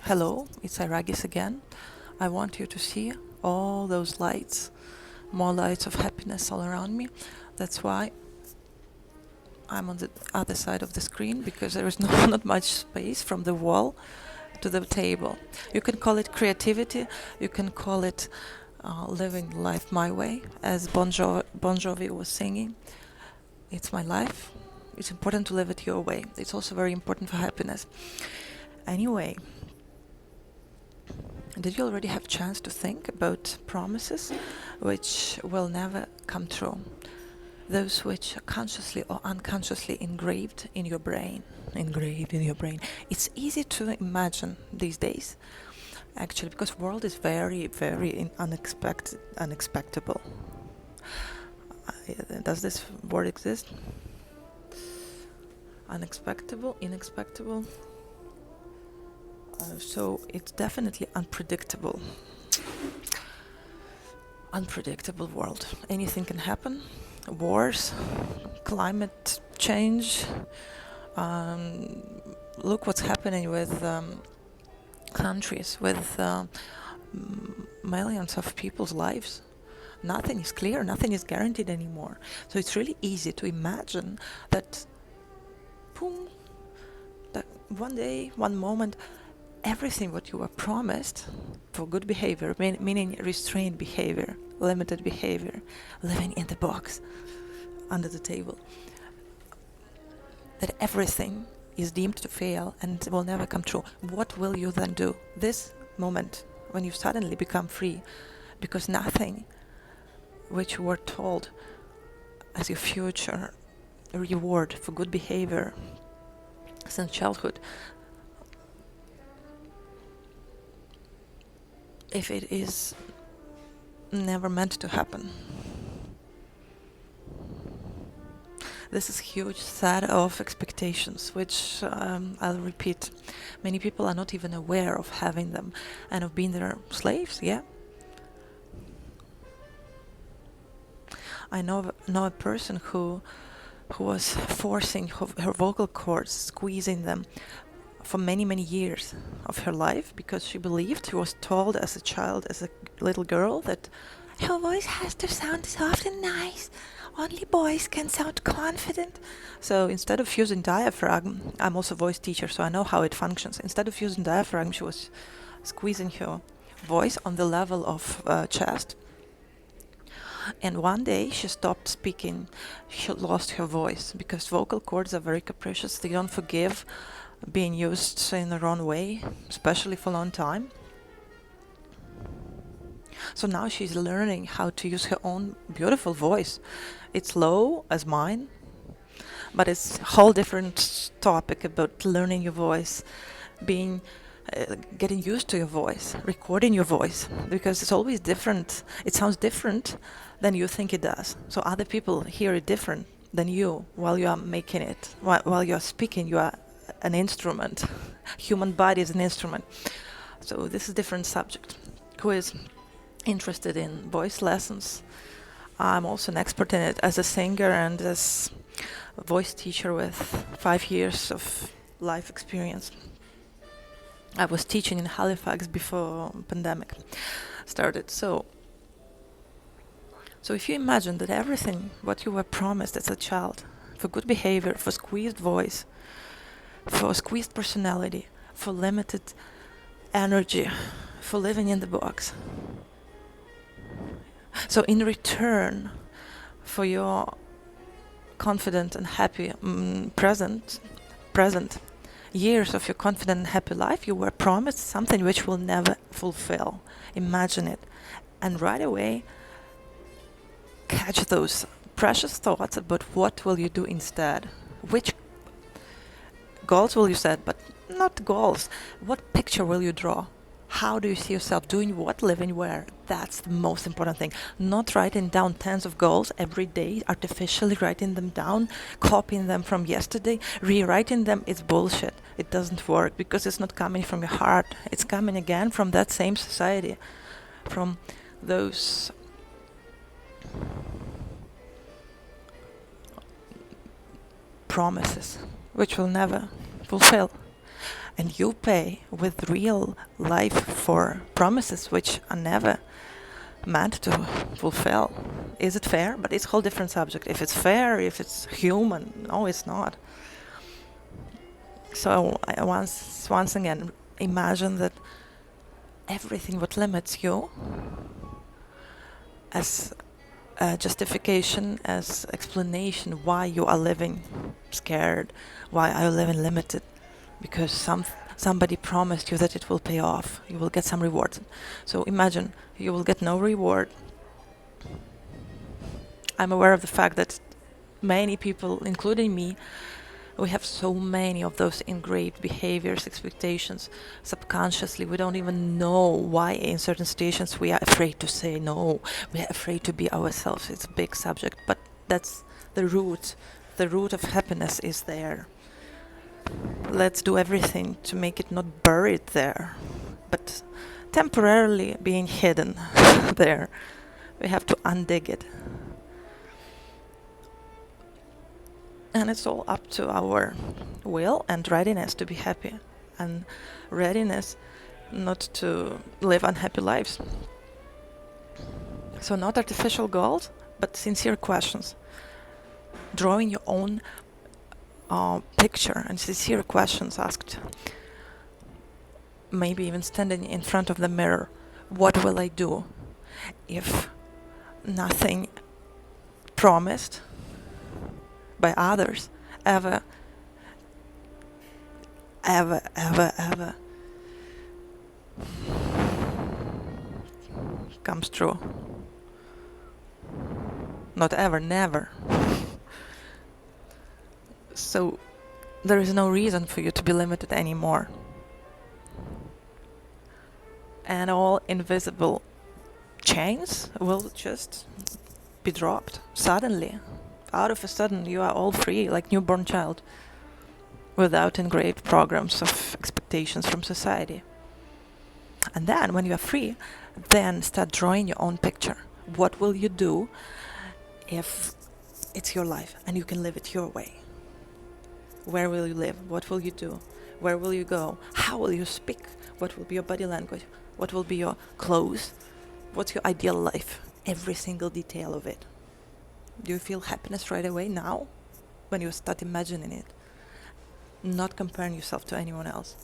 Hello, it's Iragis again. I want you to see all those lights, more lights of happiness all around me. That's why I'm on the other side of the screen, because there is not much space from the wall to the table. You can call it creativity, you can call it living life my way, as Bon Jovi was singing. It's my life. It's important to live it your way. It's also very important for happiness. Anyway, did you already have a chance to think about promises which will never come true? Those which are consciously or unconsciously engraved in your brain. Engraved in your brain. It's easy to imagine these days, actually, because world is very, very unexpectable. Does this word exist? Unexpectable, inexpectable. So it's definitely unpredictable. Unpredictable world. Anything can happen. Wars, climate change. Look what's happening with countries, with millions of people's lives. Nothing is clear, nothing is guaranteed anymore. So it's really easy to imagine that, boom, that one day, one moment, everything what you were promised for good behavior, meaning restrained behavior, limited behavior, living in the box, under the table, that everything is deemed to fail and will never come true. What will you then do? This moment when you suddenly become free, because nothing which you were told as your future reward for good behavior since childhood, if it is never meant to happen. This is huge set of expectations, which I'll repeat. Many people are not even aware of having them and of being their slaves, yeah. I know a person who was forcing her vocal cords, squeezing them for many years of her life, because she believed, she was told as a child, as a little girl, that her voice has to sound soft and nice. Only boys can sound confident. So instead of using diaphragm, I'm also a voice teacher, so I know how it functions. Instead of using diaphragm, she was squeezing her voice on the level of chest. And one day she stopped speaking. She lost her voice, because vocal cords are very capricious. They don't forgive being used in the wrong way, especially for a long time. So now she's learning how to use her own beautiful voice. It's low as mine, but it's a whole different topic about learning your voice, being getting used to your voice, recording your voice, because it's always different. It sounds different than you think it does. So other people hear it different than you while you are making it. While you are speaking, you are an instrument. Human body is an instrument. So this is a different subject. Who is interested in voice lessons? I'm also an expert in it as a singer and as a voice teacher with 5 years of life experience. I was teaching in Halifax before pandemic started. So if you imagine that everything what you were promised as a child, for good behavior, for squeezed voice, for squeezed personality, for limited energy, for living in the box. So in return for your confident and happy present years of your confident and happy life, you were promised something which will never fulfill. Imagine it. And right away catch those precious thoughts about what will you do instead. Which goals will you set, but not goals. What picture will you draw? How do you see yourself doing what, living where? That's the most important thing. Not writing down tens of goals every day, artificially writing them down, copying them from yesterday, rewriting them. It's bullshit. It doesn't work, because it's not coming from your heart. It's coming again from that same society, from those promises which will never fulfill. and you pay with real life for promises which are never meant to fulfill. Is it fair? But it's a whole different subject. If it's fair, if it's human, no, it's not. So I once again imagine that everything what limits you as a justification, as explanation why you are living scared, why are you living limited, because somebody promised you that it will pay off, you will get some reward. So imagine you will get no reward. I'm aware of the fact that many people, including me, we have so many of those engraved behaviors, expectations. Subconsciously, we don't even know why in certain situations we are afraid to say no. We are afraid to be ourselves. It's a big subject, but that's the root. The root of happiness is there. Let's do everything to make it not buried there, but temporarily being hidden there. We have to undig it. And it's all up to our will and readiness to be happy, and readiness not to live unhappy lives. So not artificial goals, but sincere questions. Drawing your own picture and sincere questions asked. Maybe even standing in front of the mirror. What will I do if nothing promised by others ever comes true? Not ever, never. So there is no reason for you to be limited anymore. And all invisible chains will just be dropped suddenly. Out of a sudden, you are all free, like newborn child, without engraved programs of expectations from society. And then, when you are free, then start drawing your own picture. What will you do if it's your life and you can live it your way? Where will you live? What will you do? Where will you go? How will you speak? What will be your body language? What will be your clothes? What's your ideal life? Every single detail of it. Do you feel happiness right away now? When you start imagining it? Not comparing yourself to anyone else.